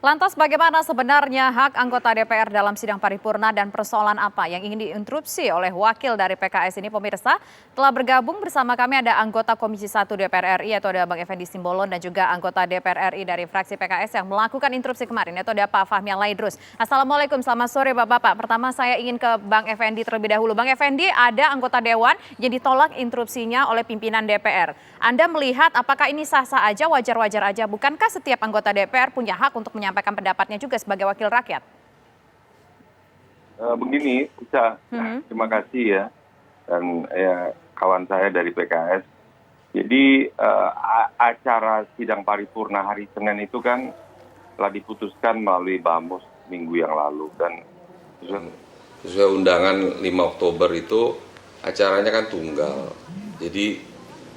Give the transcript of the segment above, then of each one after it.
Lantas bagaimana sebenarnya hak anggota DPR dalam sidang paripurna dan persoalan apa yang ingin diinterupsi oleh wakil dari PKS ini pemirsa? Telah bergabung bersama kami ada anggota Komisi 1 DPR RI yaitu ada Bang Effendi Simbolon dan juga anggota DPR RI dari fraksi PKS yang melakukan interupsi kemarin yaitu ada Pak Fahmi Laidrus. Assalamualaikum, selamat sore Bapak-Bapak. Pertama saya ingin ke Bang Effendi terlebih dahulu. Bang Effendi, ada anggota Dewan yang ditolak interupsinya oleh pimpinan DPR. Anda melihat apakah ini sah-sah aja, wajar-wajar aja? Bukankah setiap anggota DPR punya hak untuk menyampaikan pendapatnya juga sebagai wakil rakyat? Begini, Ica, terima kasih ya, dan kawan saya dari PKS. Jadi acara sidang paripurna hari Senin itu kan telah diputuskan melalui BAMUS minggu yang lalu, dan sesuai undangan 5 Oktober itu acaranya kan tunggal. Jadi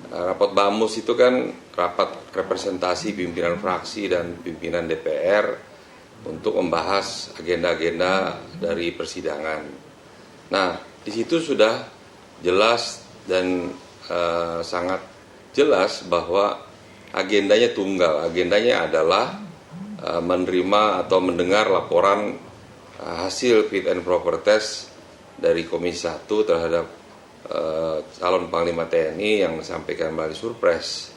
rapat BAMUS itu kan rapat representasi pimpinan fraksi dan pimpinan DPR untuk membahas agenda-agenda dari persidangan. Nah, di situ sudah jelas dan sangat jelas bahwa agendanya tunggal. Agendanya adalah menerima atau mendengar laporan hasil fit and proper test dari Komisi 1 terhadap calon Panglima TNI yang disampaikan melalui surpres,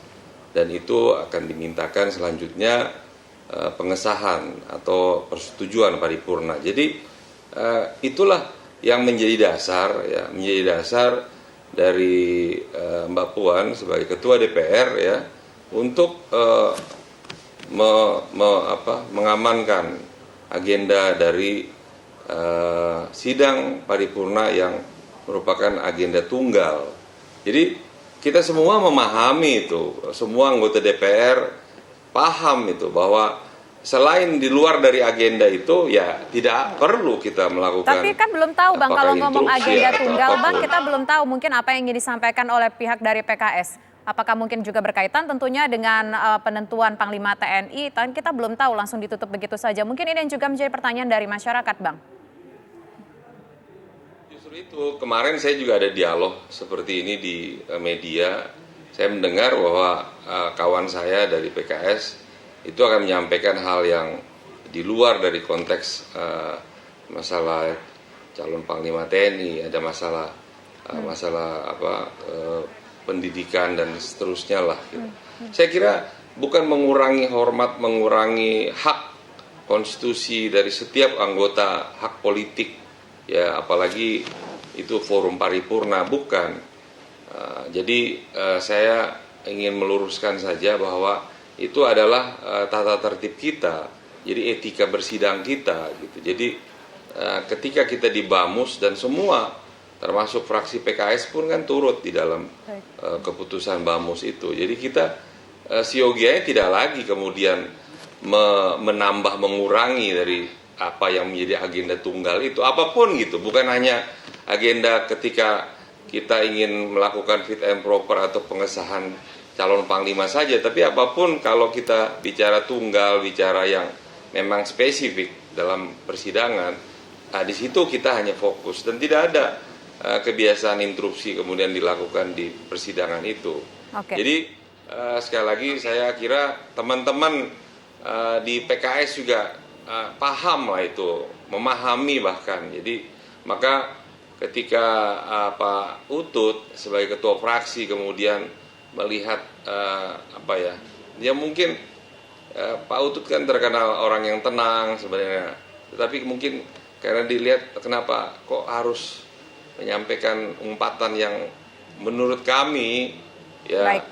dan itu akan dimintakan selanjutnya pengesahan atau persetujuan paripurna. Jadi itulah yang menjadi dasar dari Mbak Puan sebagai Ketua DPR ya untuk mengamankan agenda dari sidang paripurna yang merupakan agenda tunggal. Jadi kita semua memahami itu, semua anggota DPR paham itu bahwa selain di luar dari agenda itu ya tidak perlu kita melakukan. Tapi kan belum tahu Bang, kalau ngomong agenda tunggal Bang, kita belum tahu mungkin apa yang ingin disampaikan oleh pihak dari PKS. Apakah mungkin juga berkaitan tentunya dengan penentuan Panglima TNI, tapi kita belum tahu, langsung ditutup begitu saja. Mungkin ini yang juga menjadi pertanyaan dari masyarakat Bang. Itu kemarin saya juga ada dialog seperti ini di media. Saya mendengar bahwa kawan saya dari PKS itu akan menyampaikan hal yang di luar dari konteks masalah calon Panglima TNI, ada masalah pendidikan dan seterusnya lah. Gitu. Saya kira bukan mengurangi hormat, mengurangi hak konstitusi dari setiap anggota, hak politik. Ya, apalagi itu forum paripurna, bukan. Jadi saya ingin meluruskan saja bahwa itu adalah tata tertib kita, jadi etika bersidang kita, gitu. Jadi ketika kita di BAMUS dan semua, termasuk fraksi PKS pun kan turut di dalam keputusan BAMUS itu. Jadi kita siogianya tidak lagi kemudian menambah, mengurangi dari apa yang menjadi agenda tunggal itu, apapun gitu, bukan hanya agenda ketika kita ingin melakukan fit and proper atau pengesahan calon panglima saja, tapi apapun kalau kita bicara tunggal, bicara yang memang spesifik dalam persidangan, di situ kita hanya fokus dan tidak ada kebiasaan interupsi kemudian dilakukan di persidangan itu. Okay. Jadi sekali lagi saya kira teman-teman di PKS juga paham lah itu, memahami bahkan. Jadi maka ketika Pak Utut sebagai ketua fraksi kemudian melihat dia mungkin Pak Utut kan terkenal orang yang tenang sebenarnya, tetapi mungkin karena dilihat kenapa kok harus menyampaikan umpatan yang menurut kami ya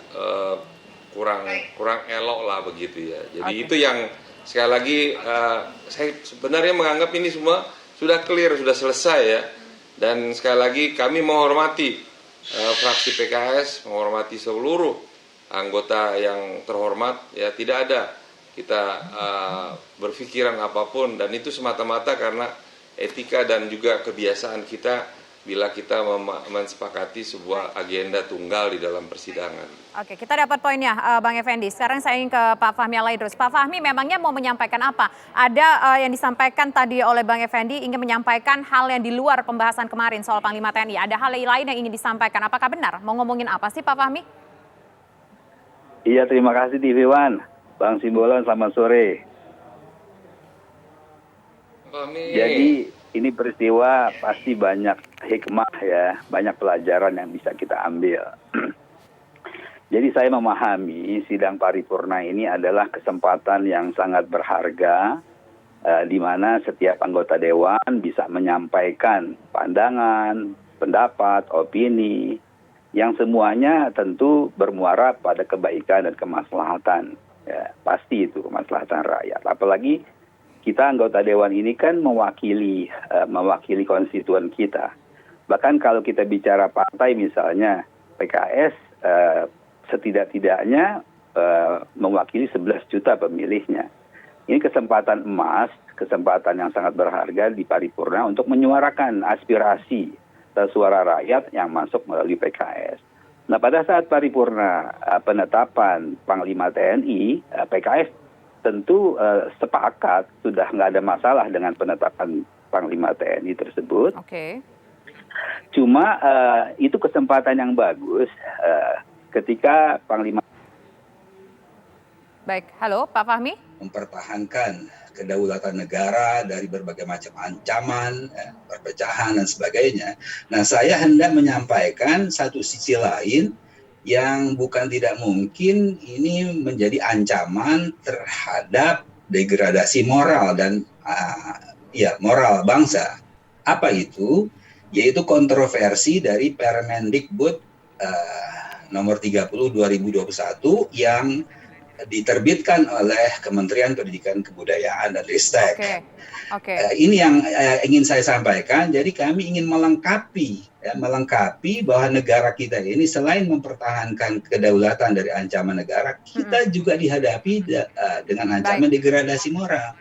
kurang elok lah begitu ya. Jadi itu yang sekali lagi saya sebenarnya menganggap ini semua sudah clear, sudah selesai ya. Dan sekali lagi kami menghormati fraksi PKS, menghormati seluruh anggota yang terhormat ya, tidak ada kita berpikiran apapun, dan itu semata-mata karena etika dan juga kebiasaan kita bila kita mensepakati sebuah agenda tunggal di dalam persidangan. Oke, kita dapat poinnya Bang Effendi. Sekarang saya ingin ke Pak Fahmi Laidrus. Pak Fahmi, memangnya mau menyampaikan apa? Ada yang disampaikan tadi oleh Bang Effendi ingin menyampaikan hal yang di luar pembahasan kemarin soal Panglima TNI. Ada hal lain yang ingin disampaikan. Apakah benar? Mau ngomongin apa sih Pak Fahmi? Iya, terima kasih TV One. Bang Simbolon, selamat sore. Fahmi. Jadi ini peristiwa pasti banyak hikmah ya, banyak pelajaran yang bisa kita ambil. Jadi saya memahami sidang paripurna ini adalah kesempatan yang sangat berharga, di mana setiap anggota dewan bisa menyampaikan pandangan, pendapat, opini, yang semuanya tentu bermuara pada kebaikan dan kemaslahatan. Ya, pasti itu kemaslahatan rakyat. Apalagi kita anggota dewan ini kan mewakili konstituen kita. Bahkan kalau kita bicara partai misalnya PKS setidak-tidaknya mewakili 11 juta pemilihnya. Ini kesempatan emas, kesempatan yang sangat berharga di paripurna untuk menyuarakan aspirasi suara rakyat yang masuk melalui PKS. Nah, pada saat paripurna penetapan Panglima TNI, PKS tentu sepakat sudah nggak ada masalah dengan penetapan Panglima TNI tersebut. Oke. Cuma itu kesempatan yang bagus ketika Panglima. Baik, halo Pak Fahmi. Mempertahankan kedaulatan negara dari berbagai macam ancaman, perpecahan dan sebagainya. Nah, saya hendak menyampaikan satu sisi lain yang bukan tidak mungkin ini menjadi ancaman terhadap degradasi moral dan moral bangsa. Apa itu? Yaitu kontroversi dari Permendikbud nomor 30 2021 yang diterbitkan oleh Kementerian Pendidikan Kebudayaan dan Ristek. Ini yang ingin saya sampaikan. Jadi kami ingin melengkapi bahwa negara kita ini selain mempertahankan kedaulatan dari ancaman negara, kita juga dihadapi dengan ancaman degradasi moral.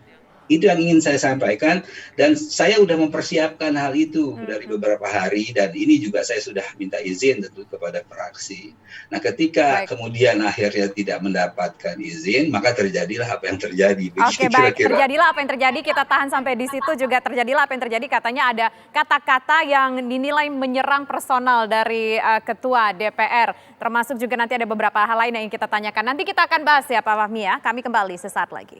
Itu yang ingin saya sampaikan, dan saya sudah mempersiapkan hal itu dari beberapa hari, dan ini juga saya sudah minta izin tentu kepada fraksi. Nah, ketika kemudian akhirnya tidak mendapatkan izin, maka terjadilah apa yang terjadi. Oke, baik. Terjadilah apa yang terjadi, kita tahan sampai di situ. Juga terjadilah apa yang terjadi, katanya ada kata-kata yang dinilai menyerang personal dari Ketua DPR. Termasuk juga nanti ada beberapa hal lain yang ingin kita tanyakan. Nanti kita akan bahas ya Pak Fahmi ya, kami kembali sesaat lagi.